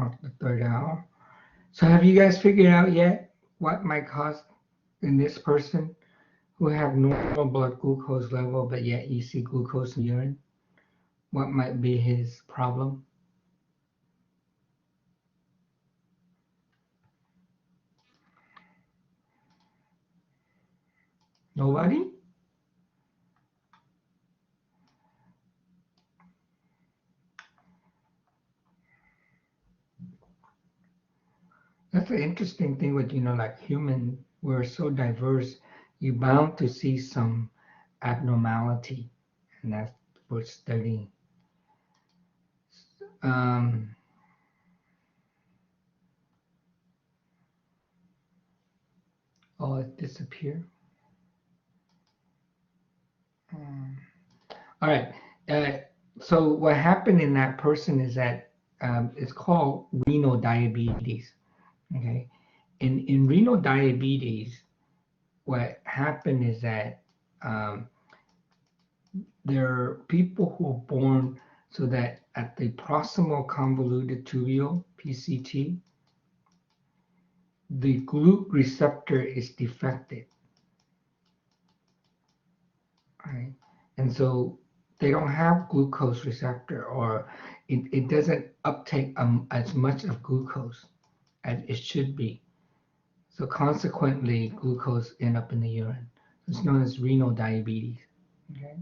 mark the third hour. So have you guys figured out yet what might cause in this person who have normal blood glucose level, but yet you see glucose in urine? What might be his problem? Nobody? That's the interesting thing with, like human, we're so diverse, you're bound to see some abnormality, and that's worth studying. Um, oh, it disappeared. All right. So what happened in that person is that it's called renal diabetes. Okay. In renal diabetes, what happened is that um, there are people who are born so that at the proximal convoluted tubule, PCT, the GLUT receptor is defective. Right? And so they don't have glucose receptor, or it doesn't uptake as much of glucose as it should be. So consequently, glucose end up in the urine. It's known as renal diabetes. Okay.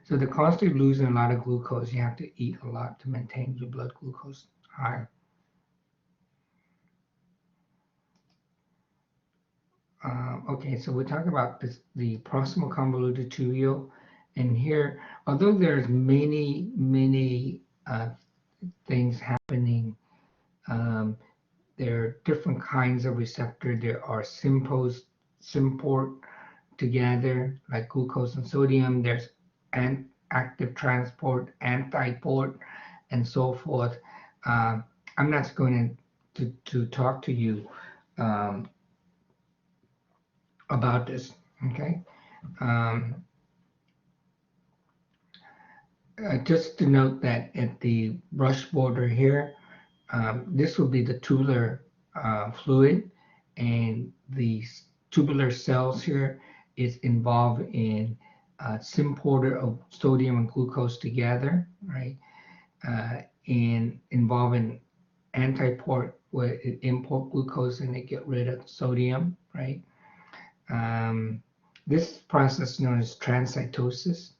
So to constantly losing a lot of glucose, you have to eat a lot to maintain your blood glucose high. Okay, so we're talking about this, the proximal convoluted tubule, and here, although there's many things happening, there are different kinds of receptor. There are symport together, like glucose and sodium. There's active transport, antiport, and so forth. I'm not going to talk to you about this, okay? Just to note that at the brush border here, this will be the tubular fluid, and the tubular cells here is involved in symporter of sodium and glucose together, right? And involving antiport where it import glucose and they get rid of sodium, right? This process known as transcytosis,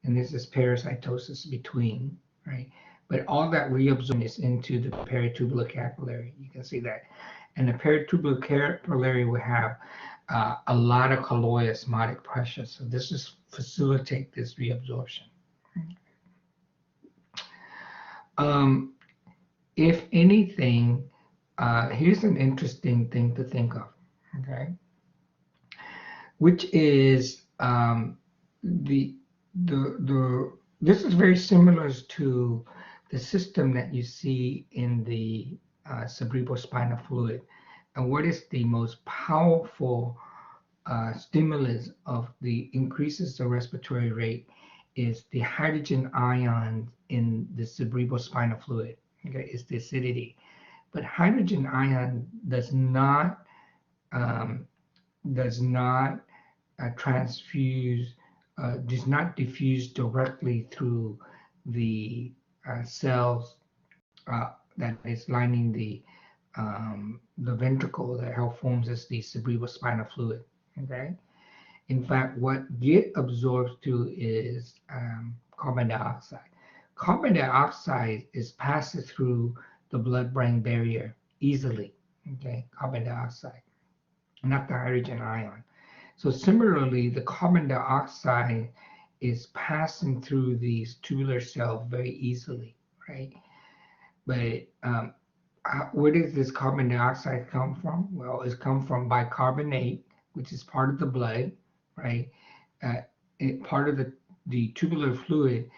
and this is parasitosis between, right? But all that reabsorption is into the peritubular capillary. You can see that. And the peritubular capillary will have a lot of colloid osmotic pressure. So this is facilitate this reabsorption. If anything, here's an interesting thing to think of, okay? Which is this is very similar to the system that you see in the cerebrospinal fluid. And what is the most powerful stimulus of the increases the respiratory rate is the hydrogen ion in the cerebrospinal fluid. Okay, it's the acidity. But hydrogen ion does not transfuse, does not diffuse directly through the cells that is lining the ventricle that help forms as the cerebrospinal fluid. Okay. In fact, what get absorbed to is carbon dioxide. Carbon dioxide is passed through the blood-brain barrier easily. Okay, carbon dioxide, not the hydrogen ion. So similarly, the carbon dioxide is passing through these tubular cells very easily, right? But where does this carbon dioxide come from? Well, it's come from bicarbonate, which is part of the blood, right? Part of the tubular fluid.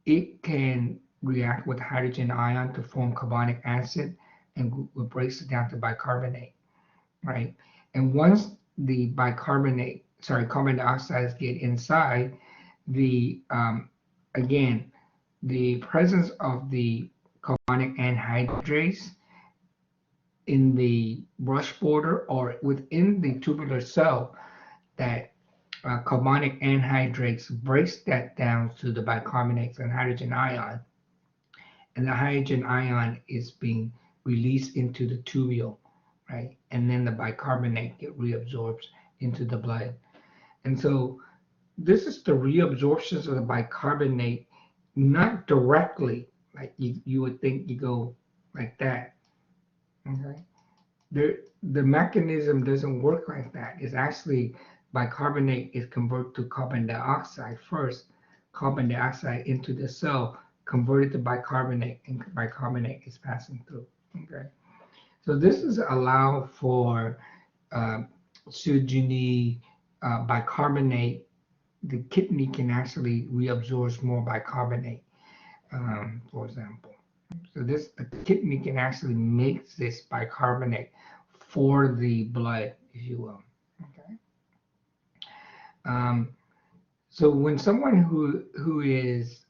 It can react with hydrogen ion to form carbonic acid and breaks it down to bicarbonate, right? And once the carbon dioxide get inside, again, the presence of the carbonic anhydrase in the brush border or within the tubular cell, that carbonic anhydrase breaks that down to the bicarbonates and hydrogen ion, and the hydrogen ion is being released into the tubule, right? And then the bicarbonate get reabsorbed into the blood. And so this is the reabsorptions of the bicarbonate, not directly, like you would think you go like that. Okay. The mechanism doesn't work like that. It's actually bicarbonate is converted to carbon dioxide first, carbon dioxide into the cell, converted to bicarbonate, and bicarbonate is passing through. Okay. So this is allow for should you need bicarbonate, the kidney can actually reabsorb more bicarbonate, for example. So the kidney can actually make this bicarbonate for the blood, if you will. Okay. Um, so when someone who is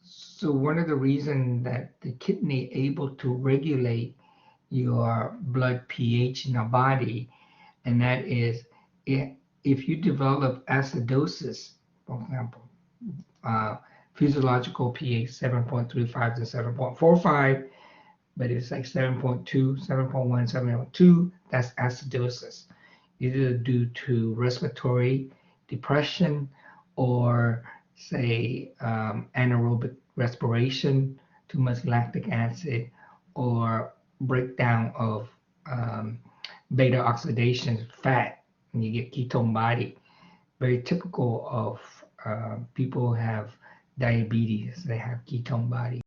so one of the reasons that the kidney able to regulate your blood pH in the body, and that is if you develop acidosis, for example, uh, physiological pH 7.35 to 7.45, but it's like 7.2, 7.1, 7.2, that's acidosis, either due to respiratory depression or say anaerobic respiration, too much lactic acid, or breakdown of beta oxidation fat, and you get ketone body. Very typical of people who have diabetes, they have ketone body.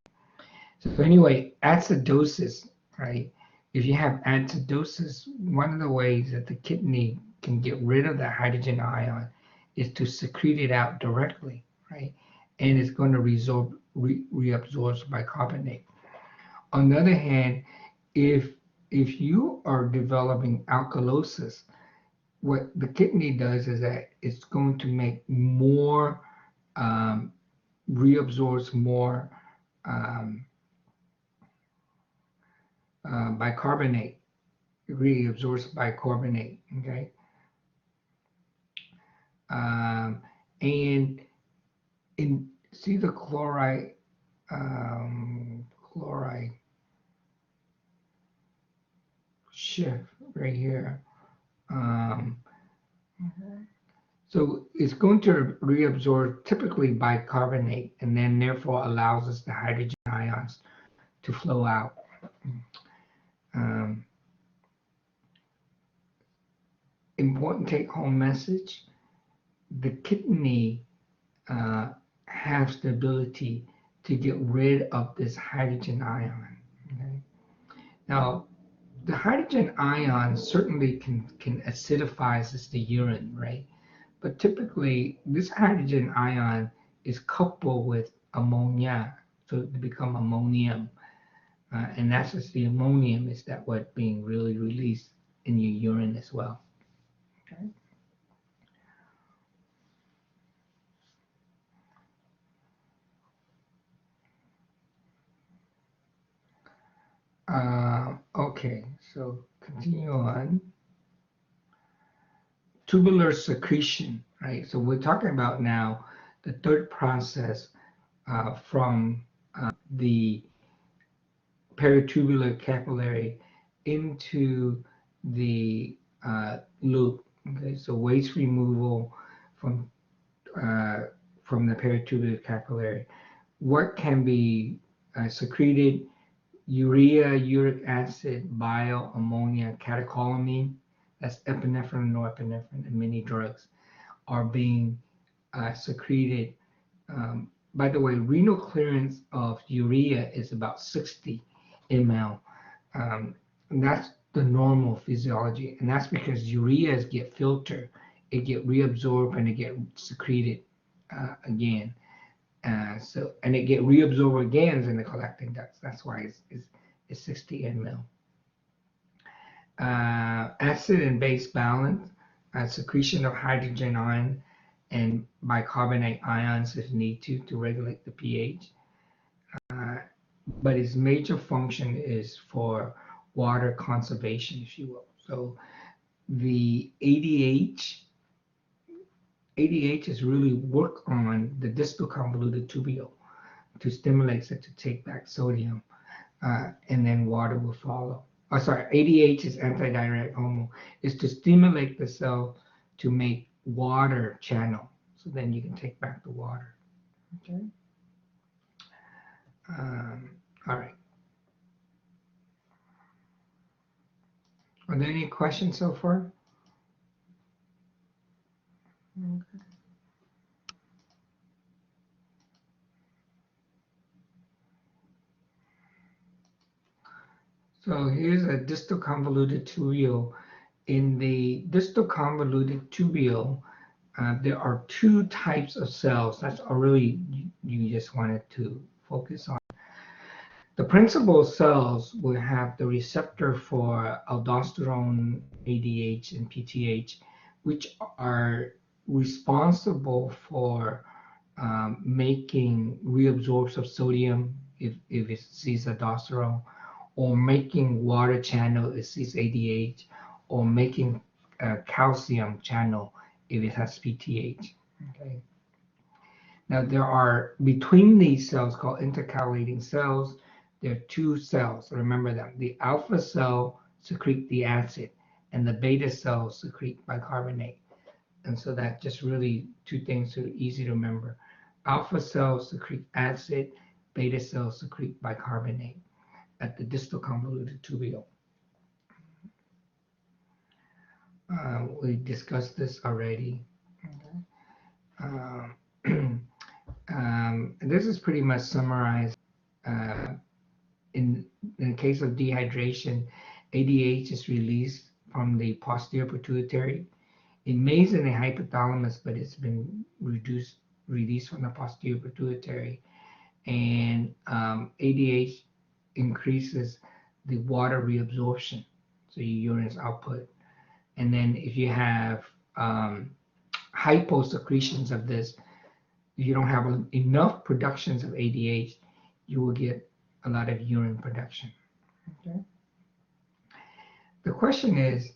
So anyway, acidosis, right? If you have acidosis, one of the ways that the kidney can get rid of the hydrogen ion is to secrete it out directly, right? And it's going to reabsorb bicarbonate. On the other hand, if you are developing alkalosis, what the kidney does is that it's going to make more, reabsorbs more um, bicarbonate, reabsorbs bicarbonate, okay? And see the chloride, chloride shift right here. So it's going to reabsorb typically bicarbonate, and then therefore allows us the hydrogen ions to flow out. Important take-home message: the kidney has the ability to get rid of this hydrogen ion. Okay? Now, the hydrogen ion certainly can acidify the urine, right? But typically, this hydrogen ion is coupled with ammonia, so to become ammonium. And that's just the ammonium is that what being really released in your urine as well. Okay. Okay, so continue on. Tubular secretion, right? So we're talking about now the third process from the peritubular capillary into the loop. Okay, so waste removal from the peritubular capillary. What can be secreted? Urea, uric acid, bile, ammonia, catecholamine, that's epinephrine, norepinephrine, and many drugs are being secreted. By the way, renal clearance of urea is about 60 ml. And that's the normal physiology, and that's because ureas get filtered, it get reabsorbed, and it get secreted again. And it get reabsorbed again in the collecting ducts. That's why it's 60 ml. Acid and base balance, secretion of hydrogen ion and bicarbonate ions if need to regulate the pH. but its major function is for water conservation, if you will. So the ADH is really work on the distal convoluted tubule to stimulate it to take back sodium, and then water will follow. Oh, sorry, ADH is antidiuretic hormone, is to stimulate the cell to make water channel, so then you can take back the water. Okay. All right. Are there any questions so far? Okay. So here's a distal convoluted tubule. In the distal convoluted tubule, there are two types of cells. That's really you just wanted to focus on. The principal cells will have the receptor for aldosterone, ADH, and PTH, which are responsible for making reabsorption of sodium if it sees aldosterone, or making water channel if it sees ADH, or making calcium channel if it has PTH. Okay. Now there are between these cells called intercalating cells, there are two cells. Remember them. The alpha cell secrete the acid, and the beta cell secrete bicarbonate. And so that just really two things are easy to remember. Alpha cells secrete acid, beta cells secrete bicarbonate at the distal convoluted tubule. We discussed this already. Okay. This is pretty much summarized. In the case of dehydration, ADH is released from the posterior pituitary. It mains in the hypothalamus, but it's been released from the posterior pituitary. And ADH increases the water reabsorption, so your urine's output. And then if you have hyposecretions of this, if you don't have enough productions of ADH, you will get a lot of urine production. Okay. The question is,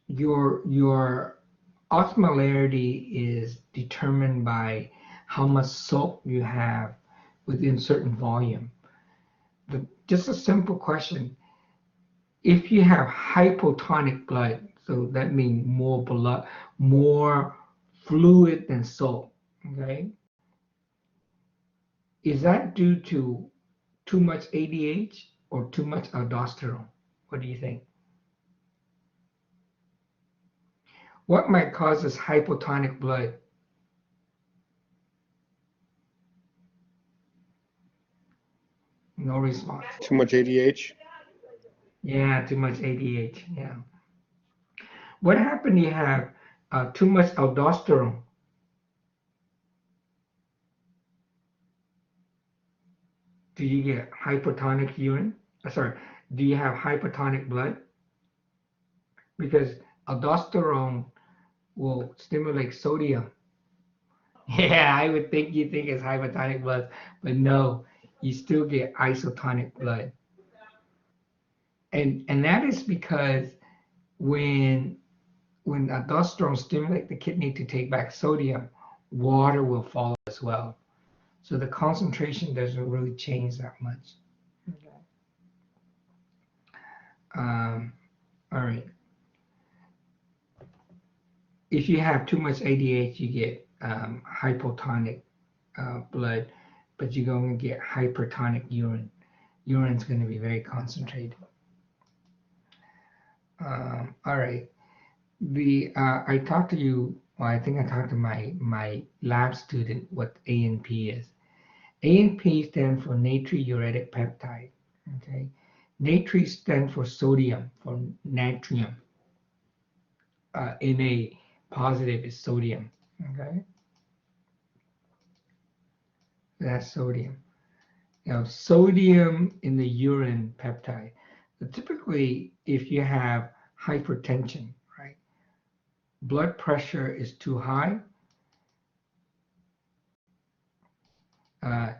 your osmolarity is determined by how much salt you have within certain volume. Just a simple question. If you have hypotonic blood, so that means more blood, more fluid than salt, okay? Is that due to too much ADH or too much aldosterone? What do you think? What might cause this hypotonic blood? No response. Too much ADH? Yeah, too much ADH, yeah. What happened if you have too much aldosterone? Do you get hypertonic urine? Sorry, do you have hypertonic blood? Because aldosterone will stimulate sodium. Yeah, I would think you think it's hypertonic blood, but no, you still get isotonic blood. And that is because when aldosterone stimulates the kidney to take back sodium, water will follow as well. So the concentration doesn't really change that much. Okay. All right. If you have too much ADH, you get hypotonic blood, but you're going to get hypertonic urine. Urine's going to be very concentrated. All right. I talked to you. Well, I think I talked to my lab student what ANP is. ANP stands for natriuretic peptide. Okay. Natri stands for sodium, for natrium. Na positive is sodium. Okay. That's sodium. Now, sodium in the urine peptide. So typically, if you have hypertension, right, blood pressure is too high, Uh,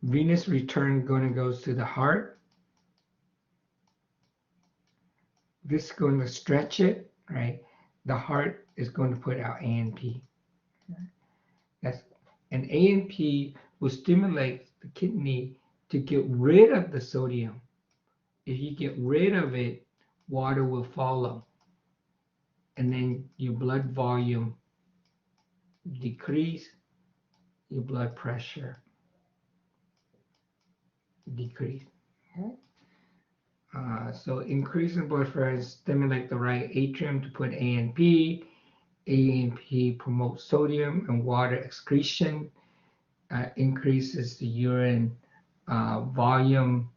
venous return goes to the heart. This is going to stretch it, right? The heart is going to put out ANP. That's, and ANP will stimulate the kidney to get rid of the sodium. If you get rid of it, water will follow. And then your blood volume decrease, your blood pressure decrease. Okay? So increase in blood pressure stimulate the right atrium to put ANP. ANP promotes sodium and water excretion, increases the urine volume,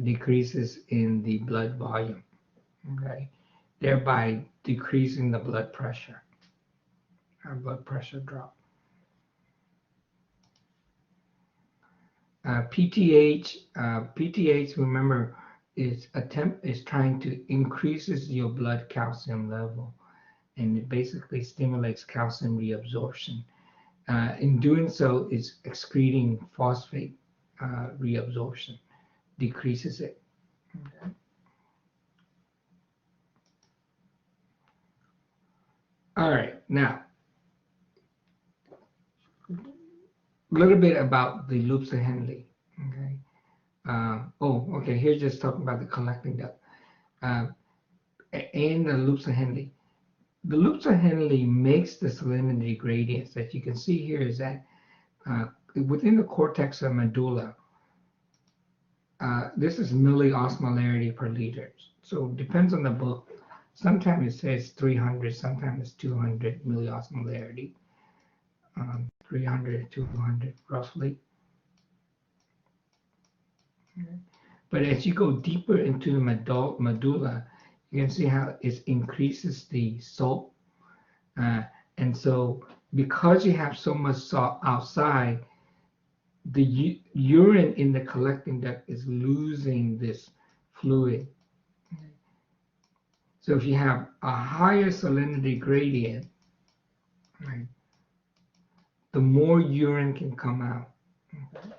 decreases in the blood volume, okay? Thereby decreasing the blood pressure. Our blood pressure drop. PTH, remember, is trying to increases your blood calcium level, and it basically stimulates calcium reabsorption. In doing so, it's excreting phosphate reabsorption, decreases it. Okay. All right, now a little bit about the loops of Henle. Okay. Okay. Here's just talking about the collecting duct and the loops of Henle. The loops of Henle makes the salinity gradients that you can see here is that within the cortex of medulla, this is milliosmolarity per liter. So it depends on the book. Sometimes it says 300, sometimes it's 200 milliosmolarity. 300 to 200 roughly. Okay. But as you go deeper into the medulla, you can see how it increases the salt. And so because you have so much salt outside, the urine in the collecting duct is losing this fluid. So if you have a higher salinity gradient, right, the more urine can come out. Okay.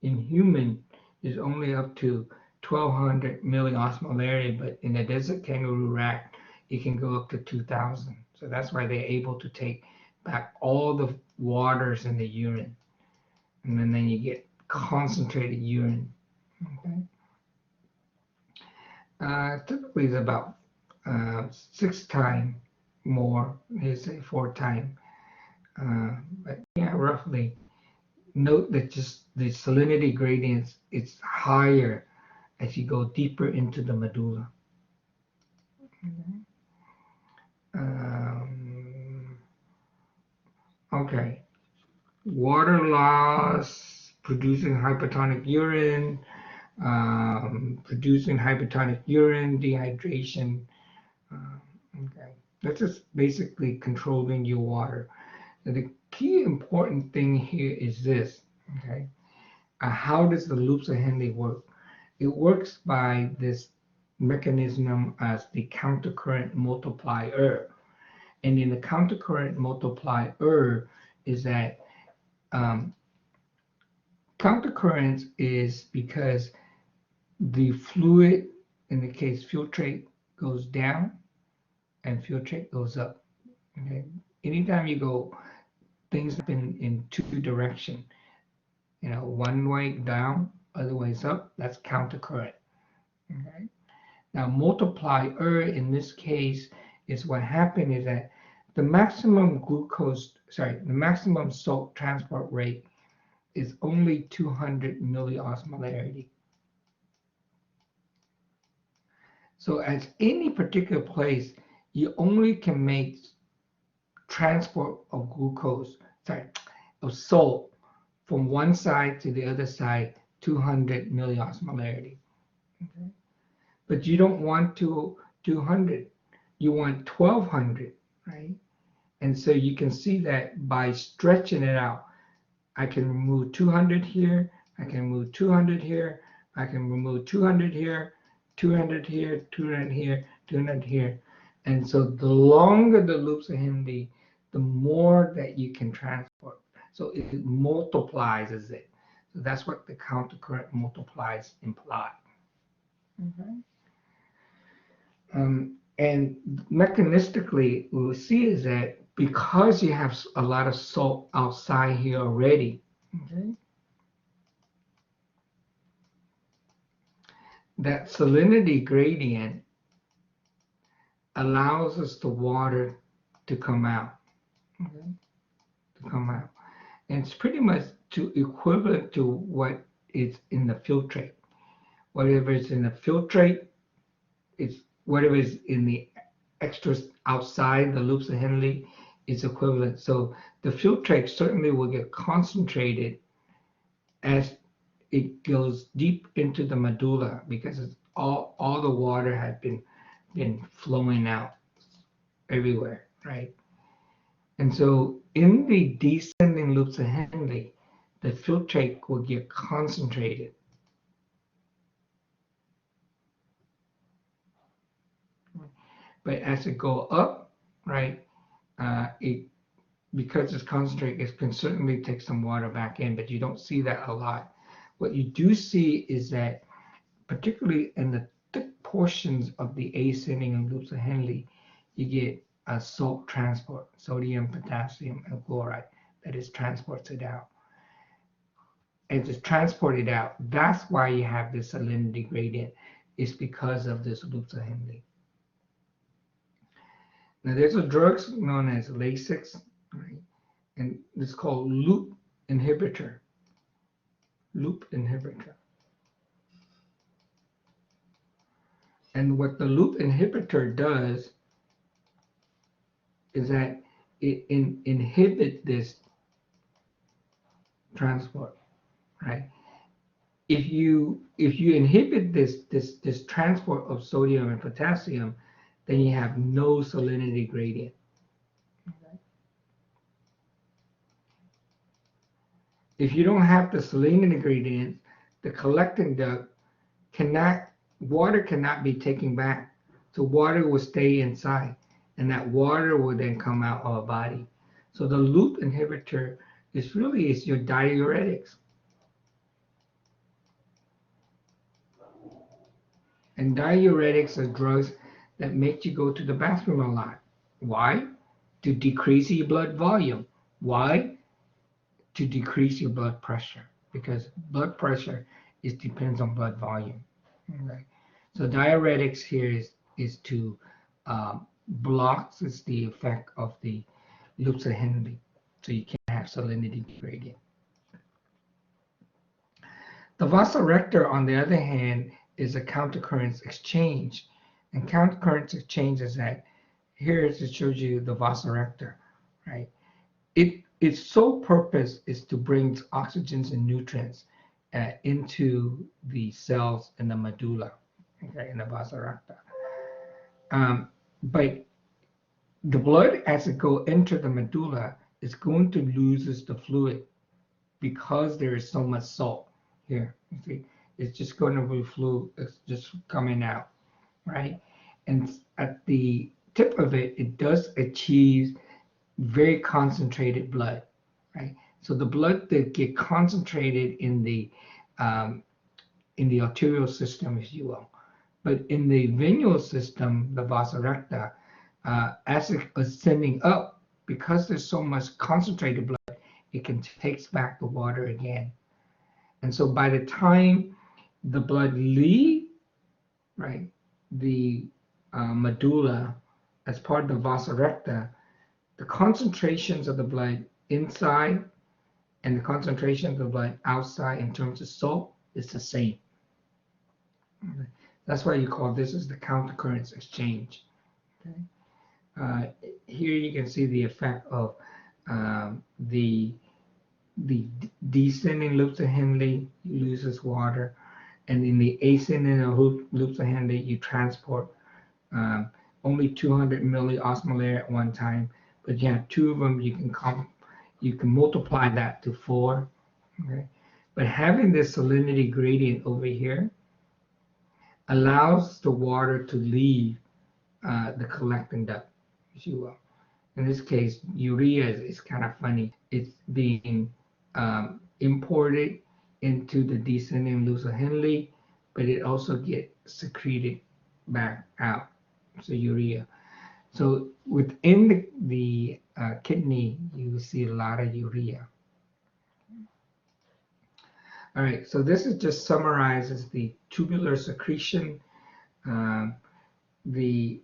In human, it's only up to 1200 milliosmolarity, but in the desert kangaroo rat, it can go up to 2000. So that's why they're able to take back all the waters in the urine. And then you get concentrated urine. Okay. Typically it's about 6 times more, here's say 4 times. But yeah, roughly. Note that just the salinity gradients, it's higher as you go deeper into the medulla. Okay. Water loss, producing hypertonic urine, dehydration. Okay. That's just basically controlling your water. Now, the key important thing here is this, okay? How does the loops of Henle work? It works by this mechanism as the countercurrent multiplier. And in the countercurrent multiplier is that countercurrents is because the fluid, in the case filtrate, goes down and filtrate goes up. Okay? Anytime you go, things happen in 2 directions. You know, one way down, other ways up, that's countercurrent. Okay? Now, multiplier in this case is what happened is that the maximum salt transport rate is only 200 milliosmolarity. So at any particular place, you only can make transport of of salt from one side to the other side 200 milliosmolarity. Okay? But you don't want 200, you want 1200, right? And so you can see that by stretching it out, I can remove 200 here, I can remove 200 here, I can remove 200 here, 200 here, 200 here, 200 here. And so the longer the loops of Henle, the more that you can transport. So it multiplies it. So that's what the countercurrent multiplies imply. Okay. And mechanistically, what we see is that because you have a lot of salt outside here already, okay, that salinity gradient allows us the water to come out, okay, to come out. And it's pretty much equivalent to what is in the filtrate. Whatever is in the filtrate, it's whatever is in the extras outside the loops of Henle is equivalent. So the filtrate certainly will get concentrated as it goes deep into the medulla because it's all the water had been flowing out everywhere, right? And so in the descending loops of Henle, the filtrate will get concentrated. But as it go up, right, it because it's concentrated, it can certainly take some water back in, but you don't see that a lot. What you do see is that, particularly in the thick portions of the ascending and loops of Henle, you get a salt transport, sodium, potassium, and chloride that is transported out. As it's transported out, that's why you have this salinity gradient. It's because of this loops of Henle. Now there's a drug known as Lasix, right? And it's called loop inhibitor. Loop inhibitor. And what the loop inhibitor does is that it inhibits this transport, right? If you inhibit this transport of sodium and potassium, then you have no salinity gradient. Okay. If you don't have the salinity gradient, the collecting duct water cannot be taken back. So water will stay inside, and that water will then come out of a body. So the loop inhibitor is your diuretics. And diuretics are drugs that make you go to the bathroom a lot. Why? To decrease your blood volume. Why? To decrease your blood pressure. Because blood pressure depends on blood volume. Okay. So diuretics here is to blocks the effect of the loops of Henle. So you can't have salinity gradient. The vasorector, on the other hand, is a countercurrents exchange. And countercurrents exchange is that here it shows you the vasorector, right? Its sole purpose is to bring oxygens and nutrients into the cells in the medulla, okay, in the vasorector. But the blood, as it go into the medulla, is going to lose the fluid because there is so much salt here. You see, it's just going to be fluid. It's just coming out, right? And at the tip of it, it does achieve very concentrated blood, right? So the blood that get concentrated in the arterial system, if you will, but in the venual system, the vasa recta, as it's ascending up, because there's so much concentrated blood, it can take back the water again. And so by the time the blood leaves, right, the medulla as part of the vasa recta, the concentrations of the blood inside and the concentration of the blood outside in terms of salt is the same. Okay. That's why you call this is the countercurrents exchange. Okay. Here you can see the effect of the descending loops of Henle loses water, and in the ascending loops of Henle you transport only 200 milliosmolar at one time, but you have two of them, you can multiply that to 4. Okay, but having this salinity gradient over here allows the water to leave the collecting duct, if you will. in this case, urea is kind of funny. It's being imported into the descending Lusa-Henle, but it also gets secreted back out. So urea. So within the kidney, you will see a lot of urea. All right, so this is just summarizes the tubular secretion, um, the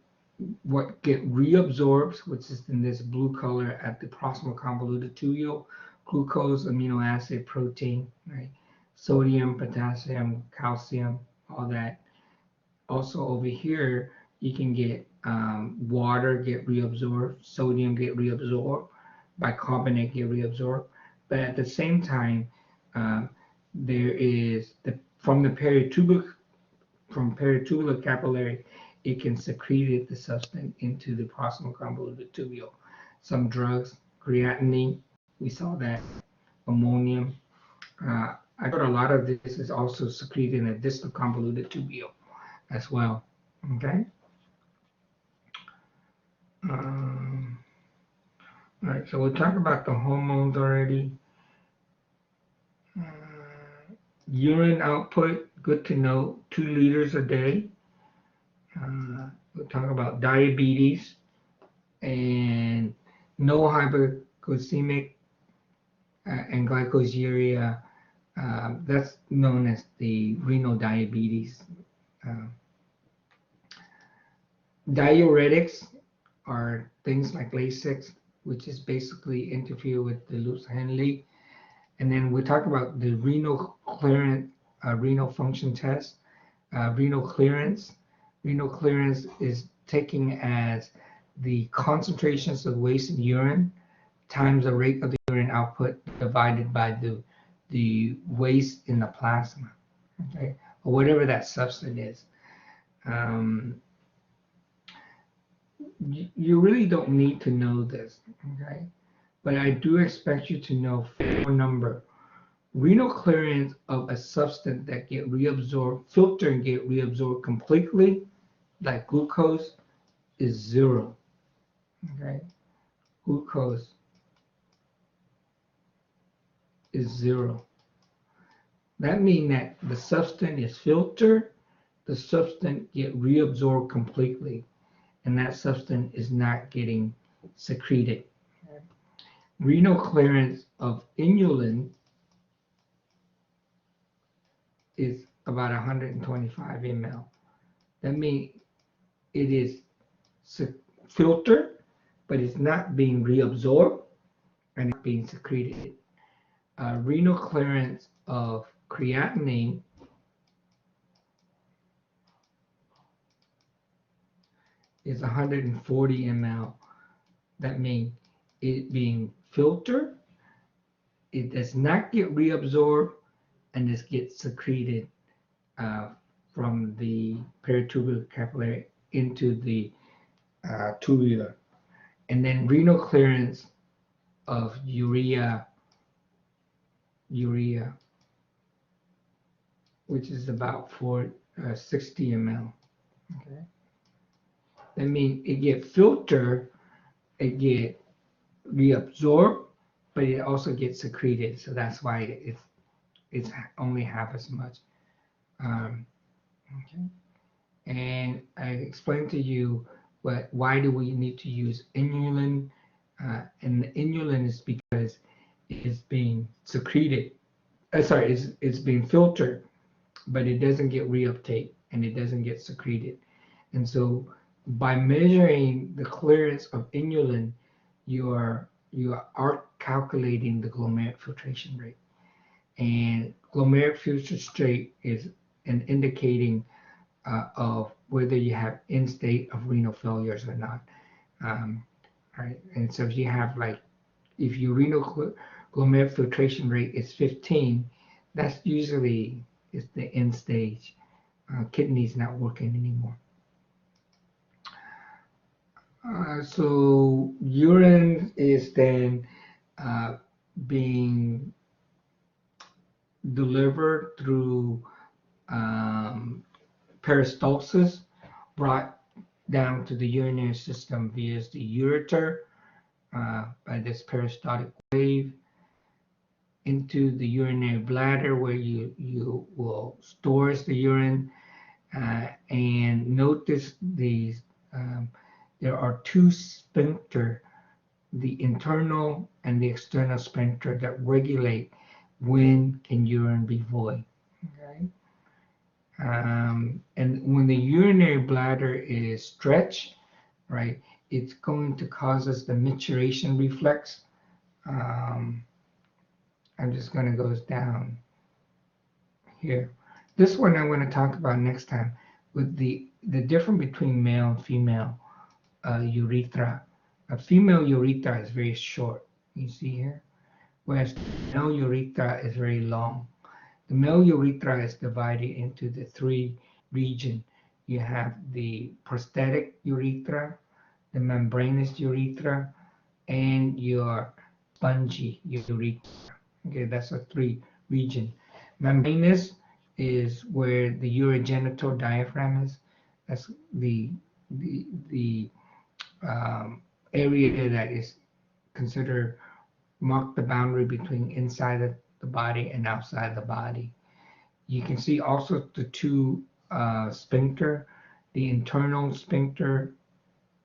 what get reabsorbs, which is in this blue color at the proximal convoluted tubule, glucose, amino acid, protein, right? Sodium, potassium, calcium, all that. Also over here, you can get water get reabsorbed, sodium get reabsorbed, bicarbonate get reabsorbed. But at the same time, um, there is from the peritubular capillary, it can secrete the substance into the proximal convoluted tubule. Some drugs, creatinine, we saw that, ammonium. I thought a lot of this is also secreted in a distal convoluted tubule as well. Okay. Um, all right, so we'll talk about the hormones already. Urine output, good to know, 2 liters a day. We'll talk about diabetes and no hyperglycemic and glycosuria. That's known as the renal diabetes. Uh, Diuretics are things like Lasix, which is basically interfere with the Lusa-Henle. And then we talk about the renal clearance, renal function test, renal clearance. Renal clearance is taking as the concentrations of waste in urine times the rate of the urine output divided by the waste in the plasma, okay, or whatever that substance is. You really don't need to know this, okay? But I do expect you to know four number. Renal clearance of a substance that get reabsorbed, filter and get reabsorbed completely, like glucose, is 0. Okay, glucose is 0. That means that the substance is filtered, the substance get reabsorbed completely, and that substance is not getting secreted. Renal clearance of inulin is about 125 ml. That means it is filtered, but it's not being reabsorbed and not being secreted. Renal clearance of creatinine is 140 ml. That means it being filtered, it does not get reabsorbed, and this gets secreted from the peritubular capillary into the tubular. And then renal clearance of urea, which is about 60 ml. Okay. That means it get filtered, it get reabsorbed, but it also gets secreted. So that's why it's only half as much. Okay. And I explained to you why do we need to use inulin, and the inulin is because it's being secreted. It's being filtered, but it doesn't get reuptake and it doesn't get secreted. And so by measuring the clearance of inulin, you are calculating the glomerular filtration rate. And glomerular filtration rate is an indicating of whether you have end state of renal failures or not. Right? And so if you have if your renal glomerular filtration rate is 15, that's usually is the end stage. Kidney's not working anymore. So urine is then being delivered through peristalsis, brought down to the urinary system via the ureter, by this peristaltic wave into the urinary bladder, where you will stores the urine. And notice these, there are two sphincter, the internal and the external sphincter, that regulate when can urine be void. Okay. And when the urinary bladder is stretched, right, it's going to cause us the maturation reflex. Um, I'm just going to go down here. This one I'm going to talk about next time, with the difference between male and female urethra. A female urethra is very short, you see here, whereas the male urethra is very long. The male urethra is divided into the three regions. You have the prostatic urethra, the membranous urethra, and your spongy urethra. Okay, that's a three region. Membranous is where the urogenital diaphragm is. That's the area that is considered mark the boundary between inside of the body and outside the body. You can see also the two sphincter, the internal sphincter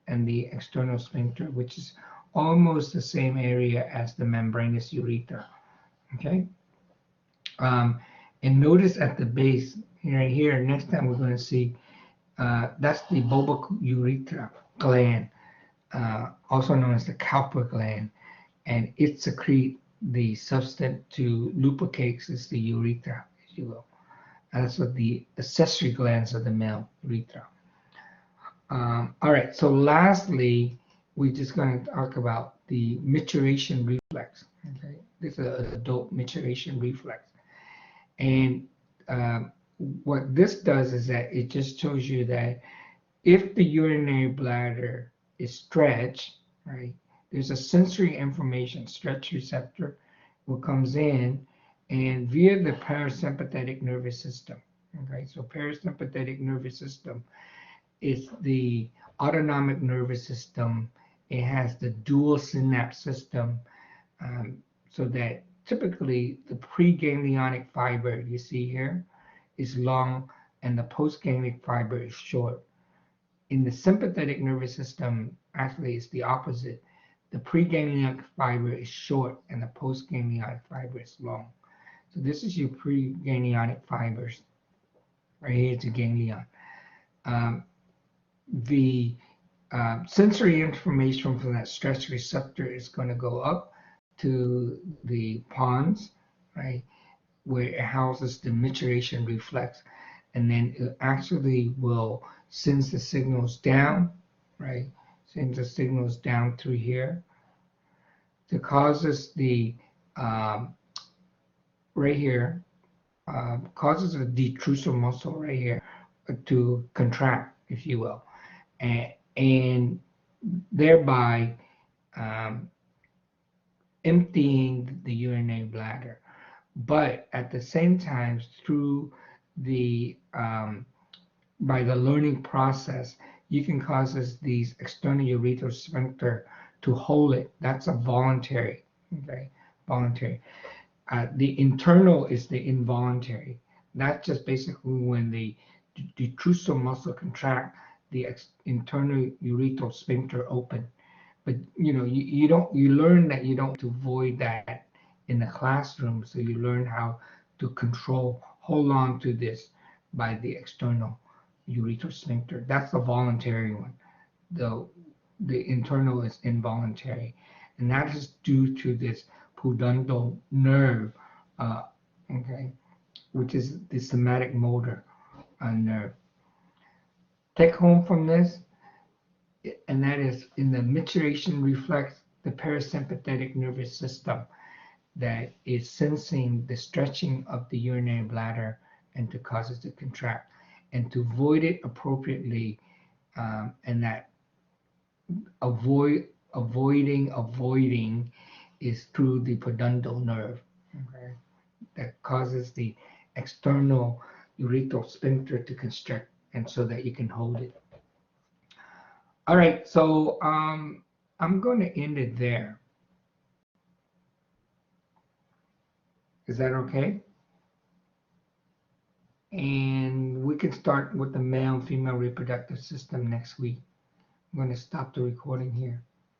and the external sphincter, which is almost the same area as the membranous urethra. Okay. And notice at the base right here, next time we're going to see that's the bulbar urethra gland, also known as the Cowper gland, and it secretes the substance to lubricate the urethra, if you will. And that's what the accessory glands of the male urethra. All right, so lastly, we're just going to talk about the maturation reflex. Okay, this is an adult maturation reflex. And what this does is that it just shows you that if the urinary bladder is stretched, right, there's a sensory information stretch receptor what comes in, and via the parasympathetic nervous system. Okay, so parasympathetic nervous system is the autonomic nervous system. It has the dual synapse system, so that typically the preganglionic fiber you see here is long and the postganglionic fiber is short. In the sympathetic nervous system, actually it's the opposite. The preganglionic fiber is short and the postganglionic fiber is long. So this is your preganglionic fibers. Right here it's a ganglion. The sensory information from that stress receptor is going to go up to the pons, right, where it houses the maturation reflex, and then it actually will send the signals down, right, sends the signals down through here to causes the right here, causes a detrusor muscle right here to contract, if you will, and thereby emptying the urinary bladder. But at the same time, through the by the learning process, you can cause these external urethral sphincter to hold it. That's a voluntary, okay, voluntary. The internal is the involuntary. That's just basically when the detrusor muscle contract, the internal urethral sphincter open. But you learn that you don't to avoid that in the classroom, so you learn how to hold on to this by the external urethral sphincter. That's the voluntary one. The internal is involuntary, and that is due to this pudendal nerve, okay, which is the somatic motor nerve. Take home from this, and that is in the maturation reflex, the parasympathetic nervous system that is sensing the stretching of the urinary bladder and to cause it to contract, and to void it appropriately, and that avoiding is through the pudendal nerve, okay, that causes the external urethral sphincter to constrict, and so that you can hold it. All right, so I'm going to end it there. Is that okay? And we can start with the male and female reproductive system next week. I'm going to stop the recording here.